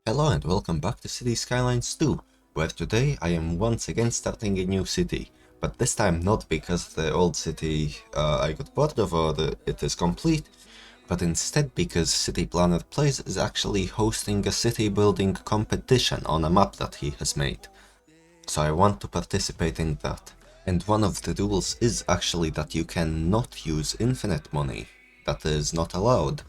Hello and welcome back to City Skylines 2, where today I am once again starting a new city, but this time not because the old city I got bored of or it is complete, but instead because City Planner Plays is actually hosting a city building competition on a map that he has made. So I want to participate in that. And one of the rules is actually that you cannot use infinite money. That is not allowed.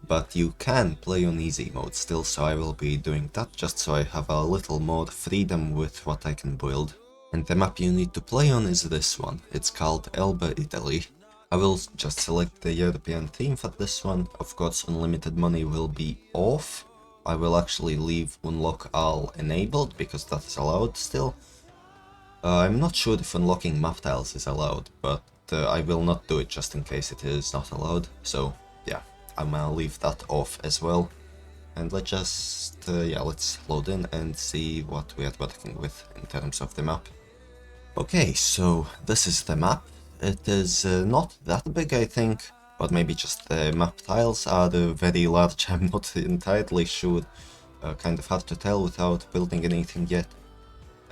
But you can play on easy mode still, so I will be doing that just so I have a little more freedom with what I can build. And the map you need to play on is this one. It's called Elba, Italy. I will just select the European theme for this one. Of course, unlimited money will be off. I will actually leave unlock all enabled because that is allowed still. I'm not sure if unlocking map tiles is allowed, but I will not do it just in case it is not allowed. So yeah, I'm gonna leave that off as well. And let's just, let's load in and see what we are working with in terms of the map. Okay, so this is the map. It is not that big, I think, or maybe just the map tiles are very large. I'm not entirely sure. Kind of hard to tell without building anything yet.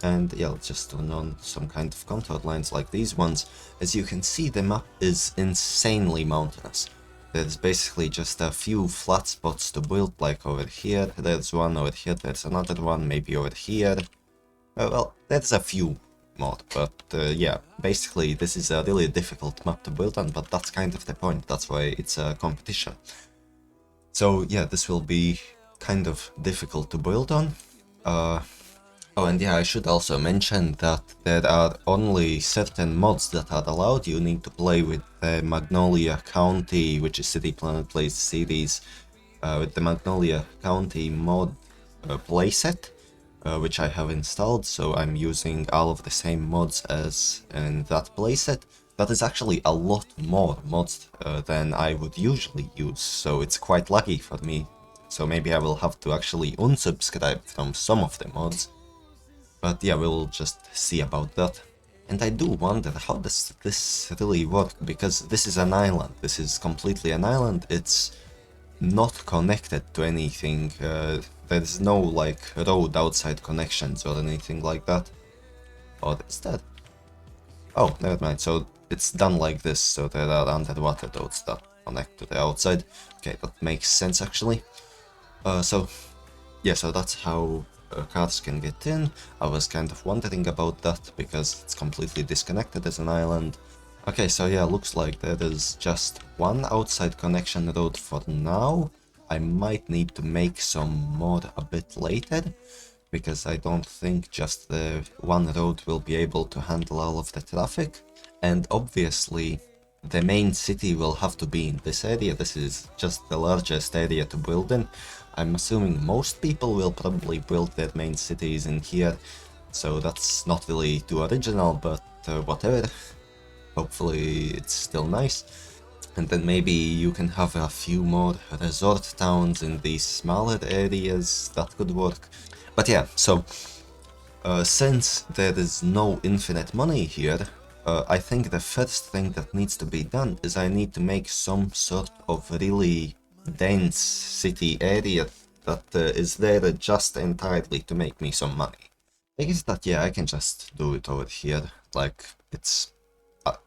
And yeah, let's just turn on some kind of contour lines like these ones. As you can see, the map is insanely mountainous. There's basically just a few flat spots to build, like over here, there's one over here, there's another one, maybe over here. Well, there's a few more, but yeah, basically this is a really difficult map to build on, but that's kind of the point, that's why it's a competition. So yeah, this will be kind of difficult to build on. Oh, and yeah, I should also mention that there are only certain mods that are allowed. You need to play with the Magnolia County, which is City Planet Plays series, with the Magnolia County mod playset, which I have installed, so I'm using all of the same mods as in that playset. That is actually a lot more mods than I would usually use, so it's quite lucky for me. So maybe I will have to actually unsubscribe from some of the mods. But yeah, we'll just see about that. And I do wonder, how does this really work? Because this is an island. This is completely an island. It's not connected to anything. There's no like road outside connections or anything like that. Or is that? Oh, never mind. So it's done like this. So there are underwater roads that connect to the outside. Okay, that makes sense actually. So that's how cars can get in. I was kind of wondering about that because it's completely disconnected as an island. Okay, so yeah, looks like there is just one outside connection road for now. I might need to make some more a bit later, because I don't think just the one road will be able to handle all of the traffic. And obviously, the main city will have to be in this area. This is just the largest area to build in. I'm assuming most people will probably build their main cities in here, so that's not really too original, but whatever. Hopefully it's still nice. And then maybe you can have a few more resort towns in these smaller areas, that could work. But yeah, so since there is no infinite money here, I think the first thing that needs to be done is I need to make some sort of really dense city area that is there just entirely to make me some money. I guess that, yeah, I can just do it over here. Like, it's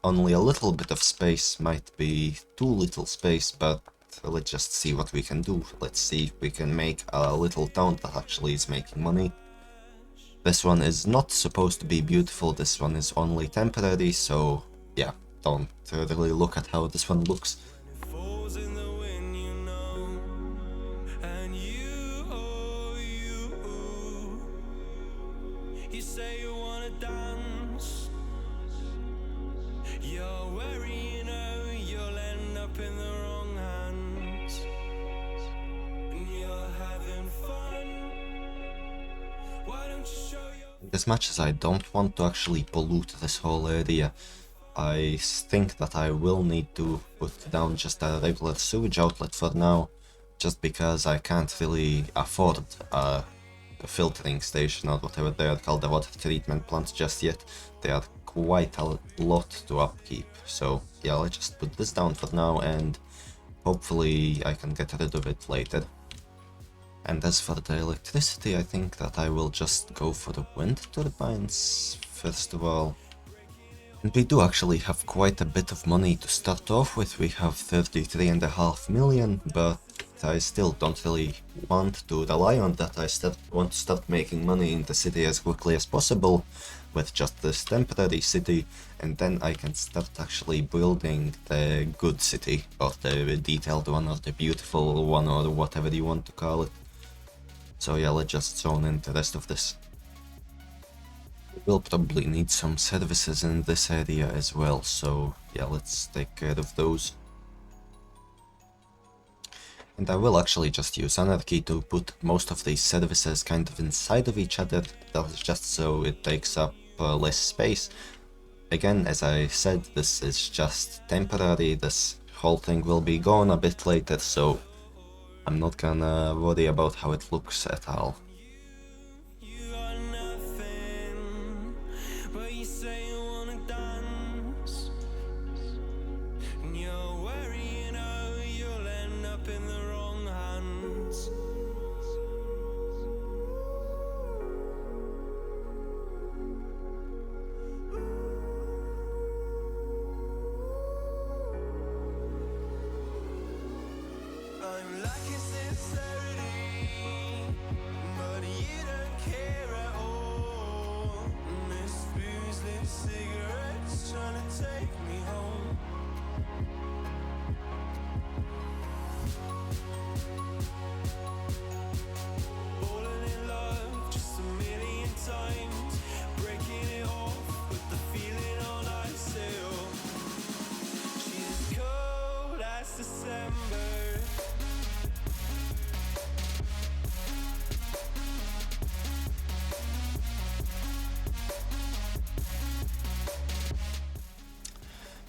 only a little bit of space, might be too little space, but let's just see what we can do. Let's see if we can make a little town that actually is making money. This one is not supposed to be beautiful, this one is only temporary, so yeah, don't really look at how this one looks. As much as I don't want to actually pollute this whole area, I think that I will need to put down just a regular sewage outlet for now, just because I can't really afford a filtering station or whatever they are called, the water treatment plants just yet. They are quite a lot to upkeep, so yeah, let's just put this down for now and hopefully I can get rid of it later. And as for the electricity, I think that I will just go for the wind turbines first of all. And we do actually have quite a bit of money to start off with. We have 33.5 million, but I still don't really want to rely on that. I want to start making money in the city as quickly as possible with just this temporary city, and then I can start actually building the good city, or the detailed one, or the beautiful one, or whatever you want to call it. So yeah, let's just zone in the rest of this. We'll probably need some services in this area as well, so yeah, let's take care of those. And I will actually just use Anarchy to put most of these services kind of inside of each other, that's just so it takes up less space. Again, as I said, this is just temporary, this whole thing will be gone a bit later, so I'm not gonna worry about how it looks at all.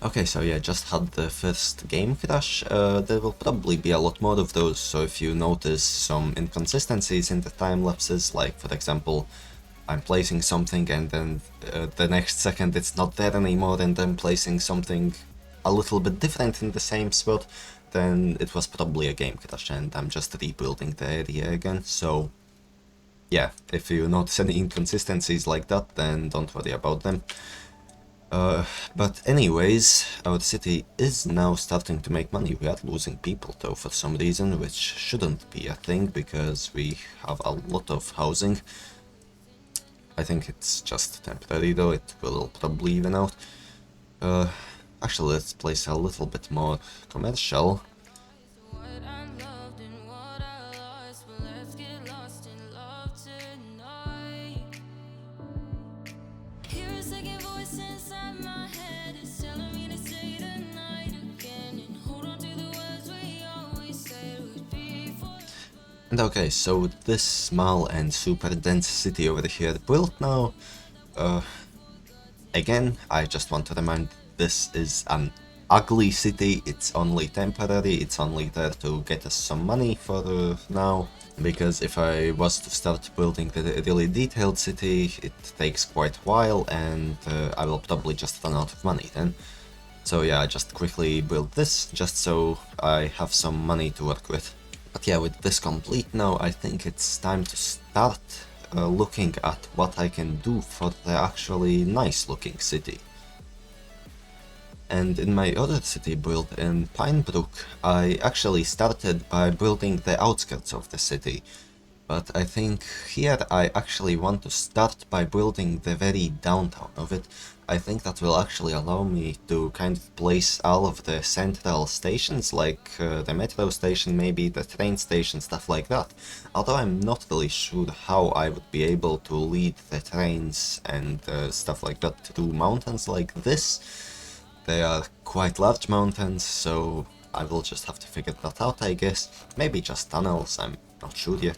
Okay, so yeah, just had the first game crash. There will probably be a lot more of those, so if you notice some inconsistencies in the time lapses, like for example, I'm placing something and then the next second it's not there anymore, and then placing something a little bit different in the same spot, then it was probably a game crash and I'm just rebuilding the area again. So yeah, if you notice any inconsistencies like that, then don't worry about them. But anyways, our city is now starting to make money. We are losing people though for some reason, which shouldn't be a thing because we have a lot of housing. I think it's just temporary though, it will probably even out. Actually, let's place a little bit more commercial. And okay, so this small and super dense city over here built now, again, I just want to remind, this is an ugly city, it's only temporary, it's only there to get us some money for now, because if I was to start building the really detailed city, it takes quite a while, and I will probably just run out of money then. So yeah, I just quickly built this, just so I have some money to work with. But yeah, with this complete now, I think it's time to start looking at what I can do for the actually nice looking city. And in my other city build in Pinebrook, I actually started by building the outskirts of the city. But I think here I actually want to start by building the very downtown of it. I think that will actually allow me to kind of place all of the central stations, like the metro station, maybe the train station, stuff like that. Although I'm not really sure how I would be able to lead the trains and stuff like that through mountains like this. They are quite large mountains, so I will just have to figure that out, I guess. Maybe just tunnels, I'm not sure yet.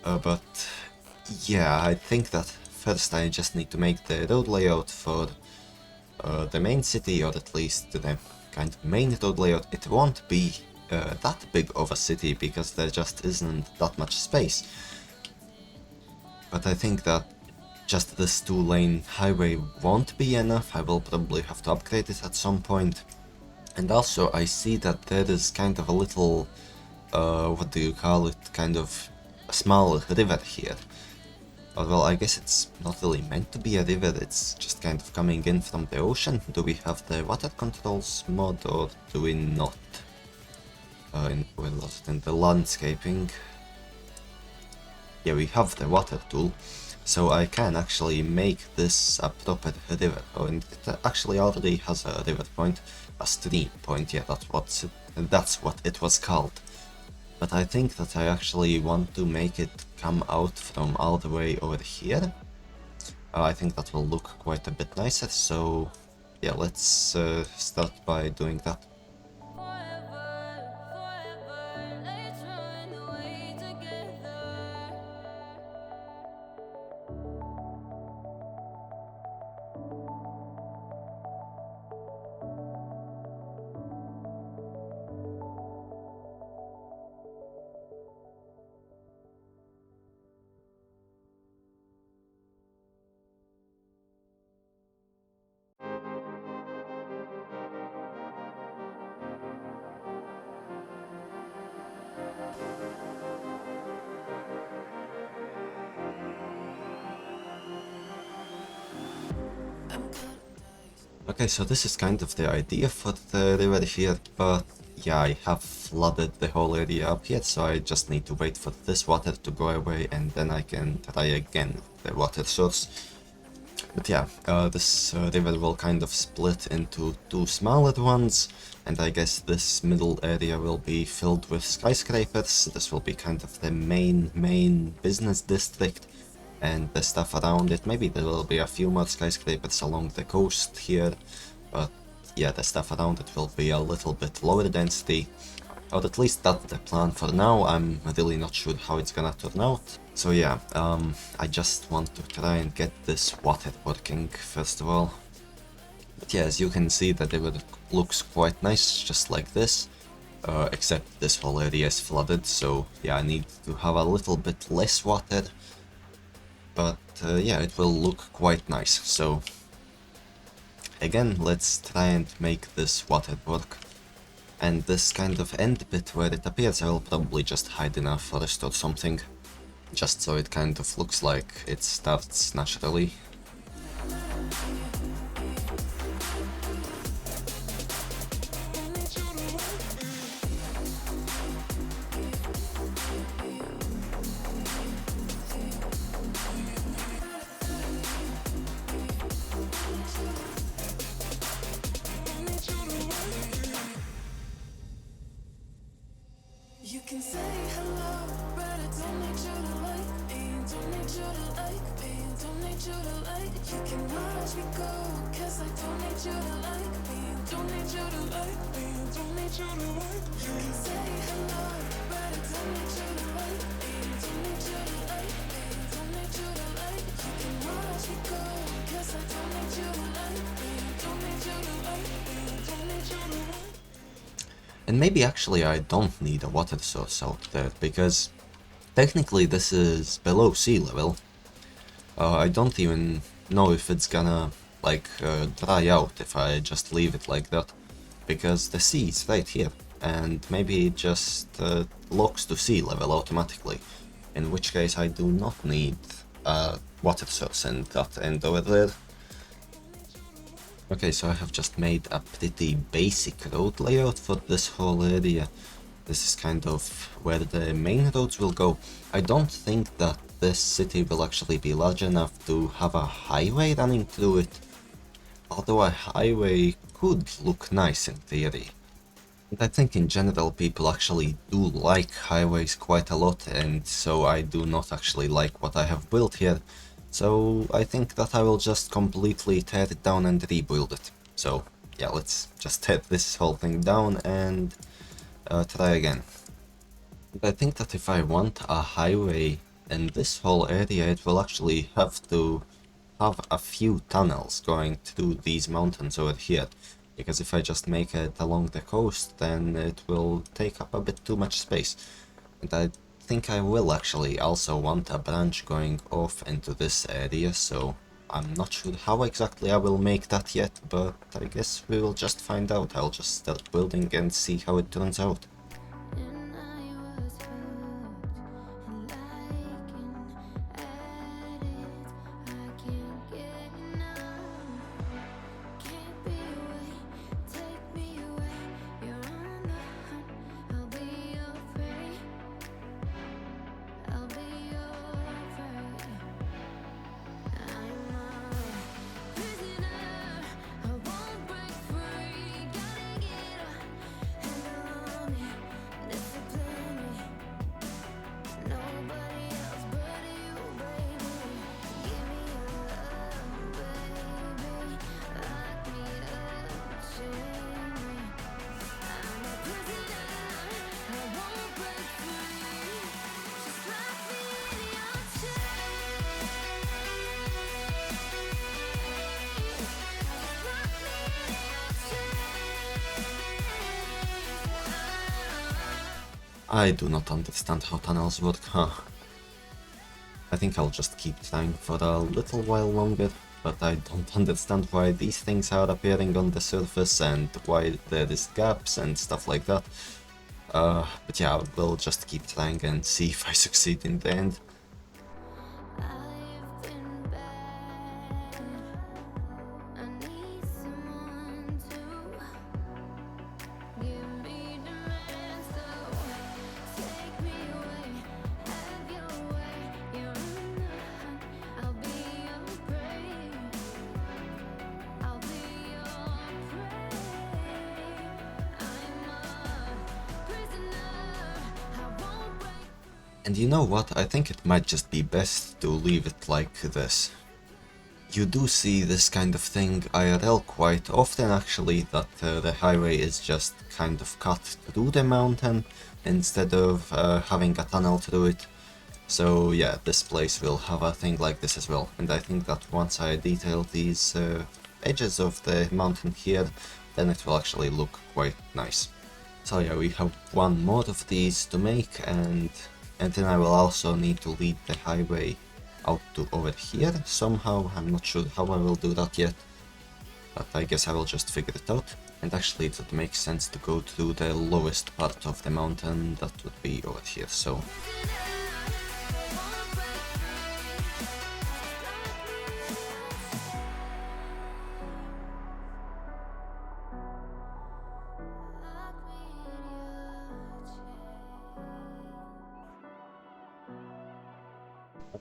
But yeah, I think that first I just need to make the road layout for the main city, or at least the kind of main road layout. It won't be that big of a city because there just isn't that much space. But I think that just this 2-lane highway won't be enough. I will probably have to upgrade it at some point. And also I see that there is kind of a little, what do you call it, kind of a small river here. Or, well, I guess it's not really meant to be a river, it's just kind of coming in from the ocean. Do we have the water controls mod or do we not? We're lost in the landscaping. Yeah, we have the water tool, so I can actually make this a proper river. Oh, and it actually already has a river point, a stream point, yeah, that's what it was called. But I think that I actually want to make it come out from all the way over here. I think that will look quite a bit nicer, so yeah, let's start by doing that. Okay, so this is kind of the idea for the river here, but yeah, I have flooded the whole area up here, so I just need to wait for this water to go away and then I can try again the water source. But yeah, this river will kind of split into two smaller ones, and I guess this middle area will be filled with skyscrapers. This will be kind of the main business district, and the stuff around it. Maybe there will be a few more skyscrapers along the coast here, but yeah, the stuff around it will be a little bit lower density. Or at least that's the plan for now. I'm really not sure how it's gonna turn out. So yeah, I just want to try and get this water working first of all. But yeah, as you can see, the river looks quite nice, just like this. Except this whole area is flooded, so yeah, I need to have a little bit less water. But yeah, it will look quite nice. So again, let's try and make this water work. And this kind of end bit where it appears, I will probably just hide in a forest or something, just so it kind of looks like it starts naturally. You can say hello, but I don't need you to like me. Don't need you to like me. Don't need you to like. You can watch me go, cause I don't need you to like me. Don't need you to like me. Don't need you to like. You can say hello, but I don't need you to like me. Don't need you to like me. Don't need you to like. You can watch me go, cause I don't need you to like me. Don't need you to like me. Don't need you to like. And maybe actually I don't need a water source out there, because technically this is below sea level. I don't even know if it's gonna, like, dry out if I just leave it like that, because the sea is right here, and maybe it just locks to sea level automatically, in which case I do not need a water source in that end over there. Okay, so I have just made a pretty basic road layout for this whole area. This is kind of where the main roads will go. I don't think that this city will actually be large enough to have a highway running through it, although a highway could look nice in theory. And I think in general people actually do like highways quite a lot, and so I do not actually like what I have built here. So I think that I will just completely tear it down and rebuild it. So yeah, let's just tear this whole thing down and try again. And I think that if I want a highway in this whole area, it will actually have to have a few tunnels going through these mountains over here. Because if I just make it along the coast, then it will take up a bit too much space. And I think I will actually also want a branch going off into this area, so I'm not sure how exactly I will make that yet, but I guess we will just find out. I'll just start building and see how it turns out. And I was hooked, and I do not understand how tunnels work, huh? I think I'll just keep trying for a little while longer, but I don't understand why these things are appearing on the surface and why there is gaps and stuff like that. But yeah, we'll just keep trying and see if I succeed in the end. I've been bad. I need someone to give me demands. So take me away, have your way. You're enough. I'll be your prey. I'll be your prey. I'm a prisoner. I won't break. And you know what, I think it might just be best to leave it like this. You do see this kind of thing IRL quite often actually, that the highway is just kind of cut through the mountain instead of having a tunnel through it. So yeah, this place will have a thing like this as well, and I think that once I detail these edges of the mountain here, then it will actually look quite nice. So yeah, we have one more of these to make, and then I will also need to lead the highway out to over here somehow. I'm not sure how I will do that yet, but I guess I will just figure it out. And actually it would make sense to go through the lowest part of the mountain, that would be over here, so...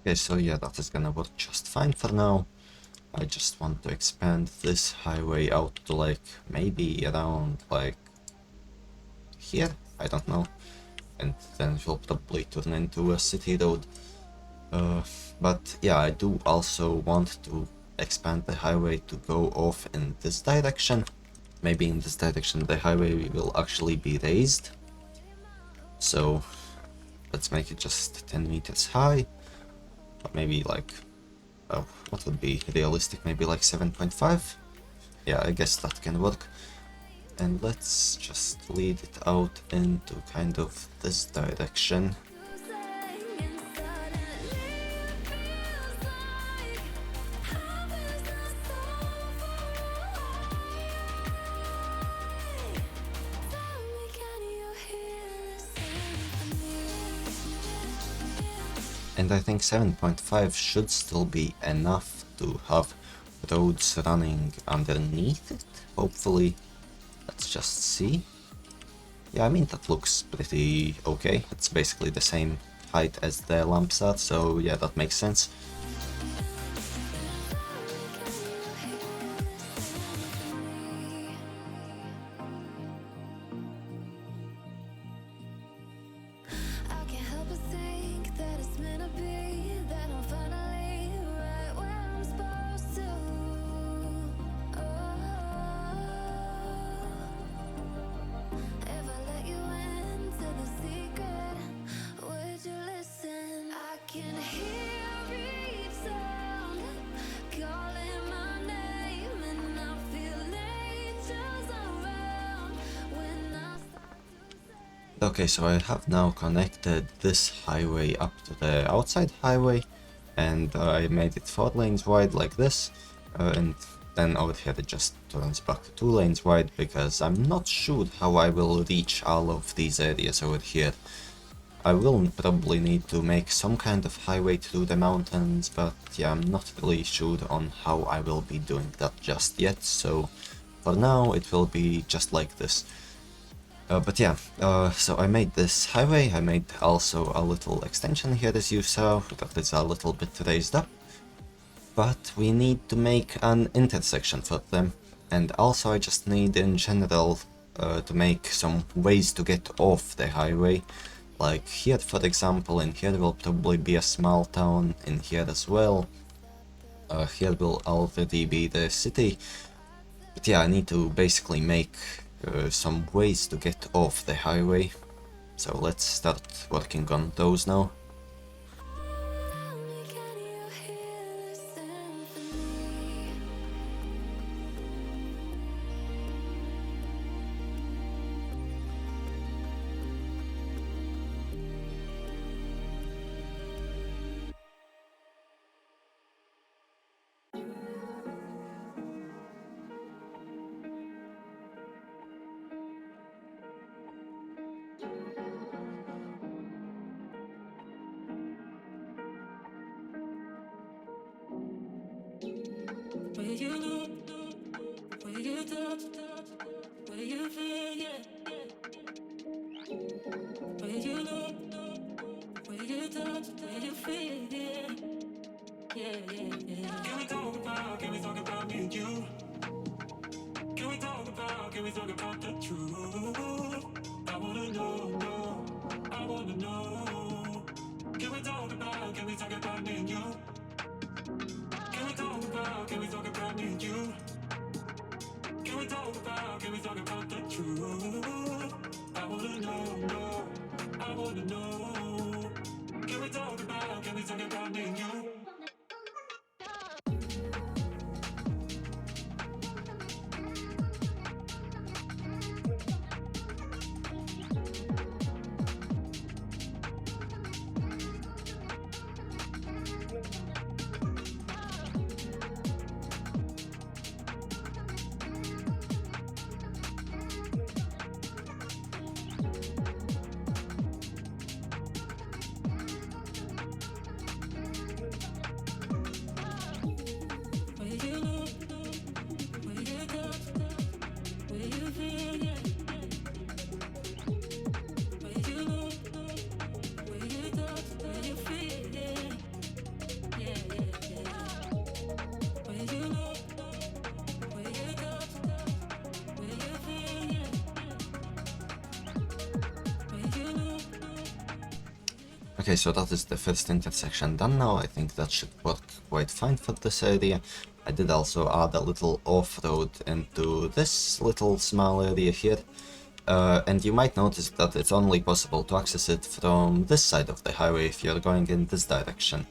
Okay, so yeah, that is gonna work just fine for now. I just want to expand this highway out to like maybe around like here, I don't know, and then it will probably turn into a city road. But yeah, I do also want to expand the highway to go off in this direction. Maybe in this direction the highway will actually be raised. So let's make it just 10 meters high, or maybe like, oh, what would be realistic, maybe like 7.5? Yeah, I guess that can work. And let's just lead it out into kind of this direction. And I think 7.5 should still be enough to have roads running underneath it, hopefully. Let's just see. Yeah, I mean, that looks pretty okay. It's basically the same height as the lamps are, so yeah, that makes sense. I can't help but think that it's meant to be, that I'm finally right where I'm supposed to. If I let you into the secret, would you listen? I can hear each sound calling my name, and I feel angels around when I start to say. Okay, so I have now connected this highway up to the outside highway, and I made it 4 lanes wide like this, and then over here it just turns back to 2 lanes wide, because I'm not sure how I will reach all of these areas over here. I will probably need to make some kind of highway through the mountains, but yeah, I'm not really sure on how I will be doing that just yet, so for now it will be just like this. But yeah, so I made this highway. I made also a little extension here, as you saw, that is a little bit raised up. But we need to make an intersection for them, and also I just need in general to make some ways to get off the highway. Like here, for example, in here will probably be a small town, in here as well. Here will already be the city. But yeah, I need to basically make some ways to get off the highway. So let's start working on those now. Tell me, can you hear the symphony? Where you look, where you touch, where you feel, yeah. Where you look, where you touch, where you feel, yeah. Yeah, yeah, yeah. Can we talk about me and you? Can we talk about the truth? I wanna know, I wanna know. Can we talk about me and you? Can we talk about me and you? Can we talk about the truth? I wanna know, I wanna know. Can we talk about me and you? Where you look, where you touch, where you feel, yeah. Where you look, where you touch, where you feel, yeah. Yeah, yeah, yeah. Where you look, where you touch, where you feel, yeah. Where you look. Okay, so that is the first intersection done now. I think that should work quite fine for this area. I did also add a little off-road into this little small area here. And you might notice that it's only possible to access it from this side of the highway if you're going in this direction.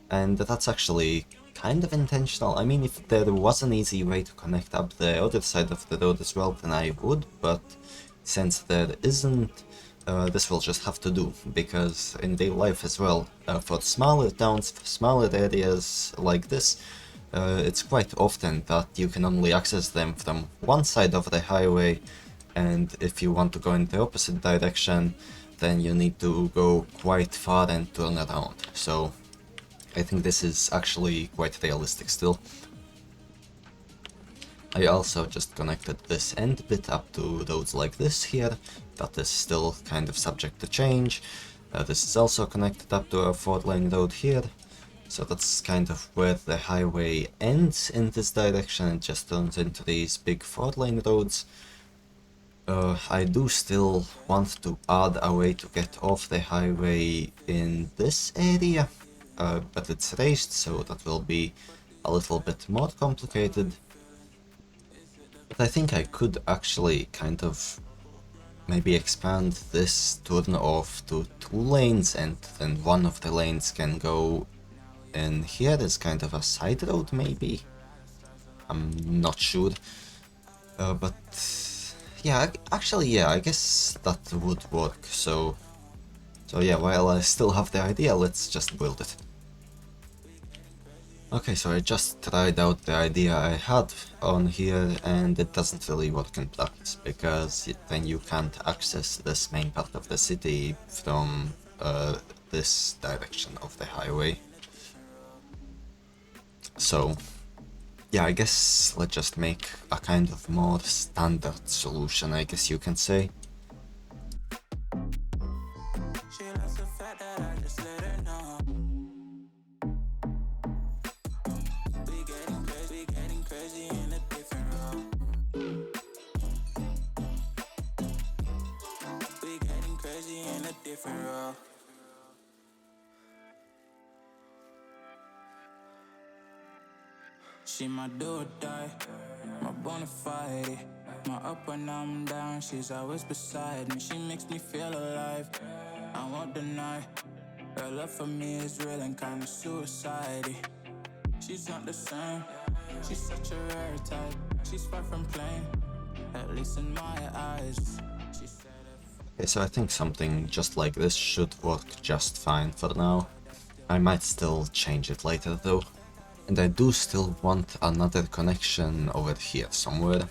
And that's actually kind of intentional. I mean, if there was an easy way to connect up the other side of the road as well, then I would, but since there isn't, this will just have to do, because in real life as well, for smaller towns, for smaller areas like this, it's quite often that you can only access them from one side of the highway, and if you want to go in the opposite direction, then you need to go quite far and turn around. So I think this is actually quite realistic still. I also just connected this end bit up to roads like this here. That is still kind of subject to change. This is also connected up to a 4-lane road here. So that's kind of where the highway ends in this direction. It just turns into these big 4-lane roads. I do still want to add a way to get off the highway in this area, but it's raised, so that will be a little bit more complicated. But I think I could actually kind of maybe expand this turn off to 2 lanes, and then one of the lanes can go in here as kind of a side road maybe. I'm not sure. But yeah, actually yeah, I guess that would work. So yeah, while I still have the idea, let's just build it. Okay, so I just tried out the idea I had on here, and it doesn't really work in practice, because then you can't access this main part of the city from this direction of the highway. So yeah, I guess let's just make a kind of more standard solution, I guess you can say. She likes the fact that I just let her know. We getting crazy in a different role. We getting crazy in a different role. She my do or die, my bona fide. My up when I'm down, she's always beside me. She makes me feel alive, I won't deny. Her love for me is real and kinda suicide. She's not the same, she's such a rare type. She's far from plain, at least in my eyes. She said Okay, so I think something just like this should work just fine for now. I might still change it later though. And I do still want another connection over here somewhere.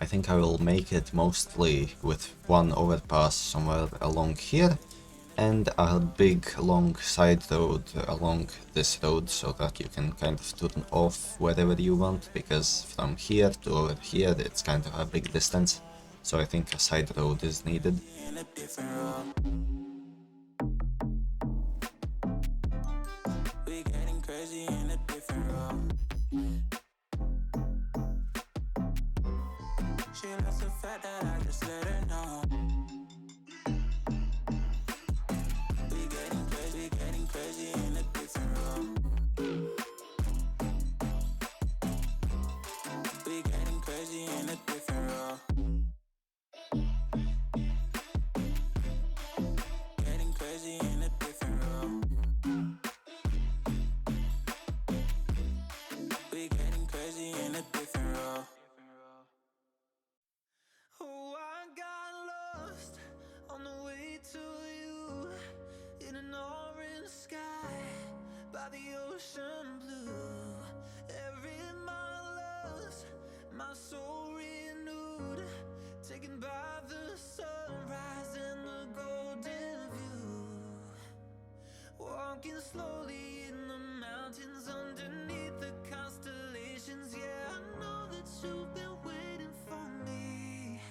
I think I will make it mostly with one overpass somewhere along here, and a big long side road along this road so that you can kind of turn off wherever you want, because from here to over here it's kind of a big distance, so I think a side road is needed. In a different role. We getting crazy in a different role. She likes the fact that I just let her know. We getting crazy in a different role. We getting crazy in a different role. Getting crazy in a different role. We getting crazy in a different role. Oh, I got lost on the way to you in an orange sky by the ocean blue. Every mile lost, my soul renewed, taken by the sunrise and the golden view. Walking slowly in the mountains underneath the constellations. Yeah, I know that you've been waiting for me.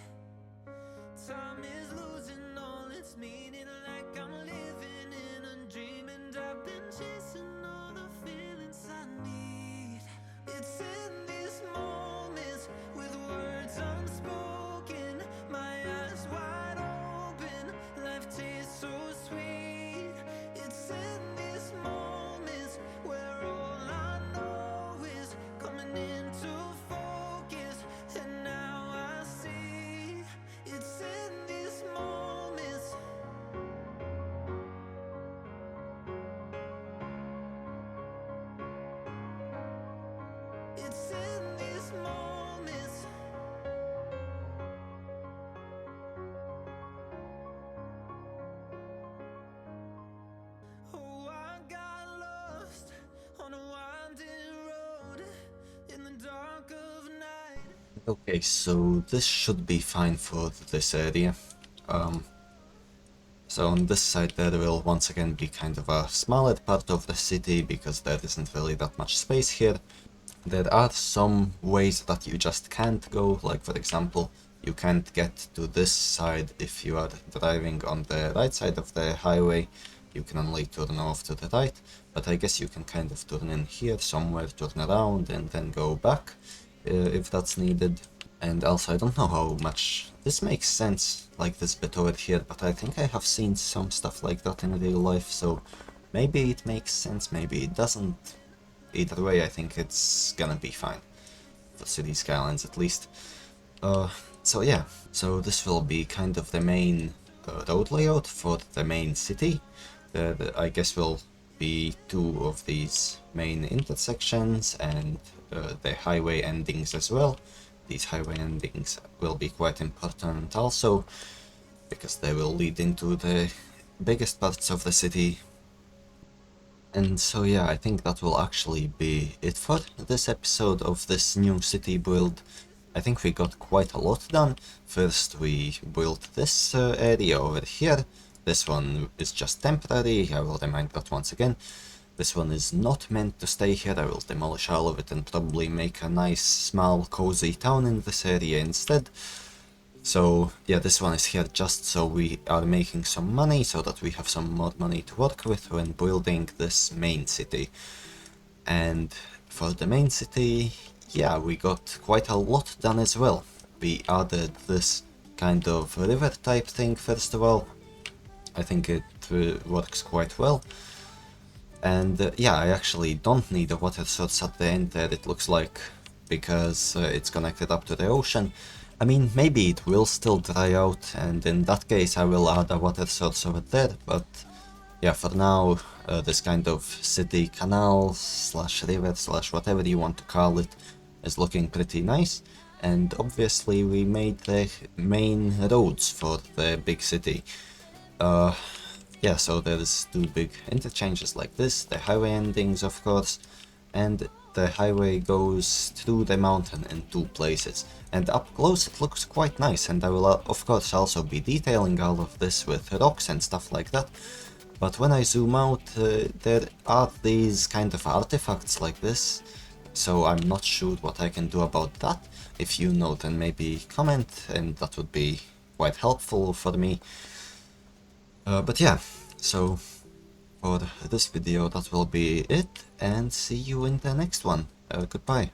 Time is losing all its meaning, like I'm living in a dream, and I've been chasing all the feelings I need. It's in these moments with words unspoken, my eyes wide open, life tastes so sweet. It's in these moments where all I know is coming into focus, and now I see. It's in these moments. It's in these moments. Oh, I got lost on a winding road in the dark of night. Okay, so this should be fine for this area. So on this side there will once again be kind of a smaller part of the city, because there isn't really that much space here. There are some ways that you just can't go, like for example, you can't get to this side if you are driving on the right side of the highway. You can only turn off to the right, but I guess you can kind of turn in here somewhere, turn around and then go back if that's needed. And also, I don't know how much this makes sense, like this bit over here, but I think I have seen some stuff like that in real life, so maybe it makes sense, maybe it doesn't. Either way, I think it's gonna be fine, for City Skylines at least. So yeah, so this will be kind of the main road layout for the main city. I guess will be two of these main intersections and the highway endings as well. These highway endings will be quite important also, because they will lead into the biggest parts of the city. And so yeah, I think that will actually be it for this episode of this new city build. I think we got quite a lot done. First we built this area over here. This one is just temporary, I will remind that once again. This one is not meant to stay here, I will demolish all of it and probably make a nice, small, cozy town in this area instead. So yeah, this one is here just so we are making some money, so that we have some more money to work with when building this main city. And for the main city, yeah, we got quite a lot done as well. We added this kind of river type thing first of all. I think it works quite well. And yeah, I actually don't need a water source at the end there, it looks like, because it's connected up to the ocean. I mean, maybe it will still dry out, and in that case I will add a water source over there, but yeah, for now, this kind of city canal slash river slash whatever you want to call it is looking pretty nice. And obviously we made the main roads for the big city. Yeah, so there's two big interchanges like this, the highway endings of course, and the highway goes through the mountain in 2 places, and up close it looks quite nice, and I will of course also be detailing all of this with rocks and stuff like that. But when I zoom out, there are these kind of artifacts like this, so I'm not sure what I can do about that. If you know, then maybe comment, and that would be quite helpful for me. But yeah, so for this video that will be it, and see you in the next one. Goodbye.